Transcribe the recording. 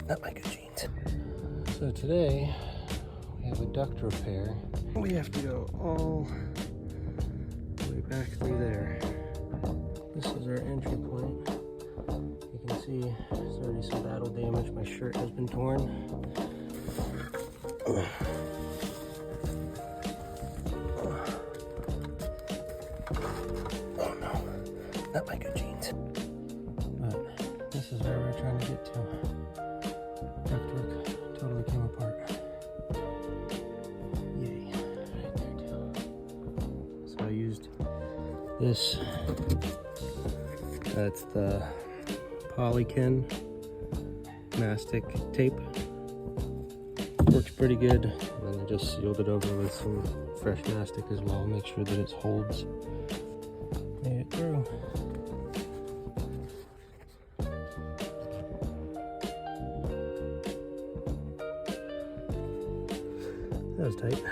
Not my good jeans. So today we have a duct repair. We have to go all the way back through there. This is our entry point. You can see there's already some battle damage. My shirt has been torn. Oh no, not my good jeans. But this is where we're trying to get to. Ductwork totally came apart. Yay, right there too. So I used this. That's the Polykin mastic tape. Works pretty good. And then I just sealed it over with some fresh mastic as well. Make sure that it holds. Made it through. That was tight.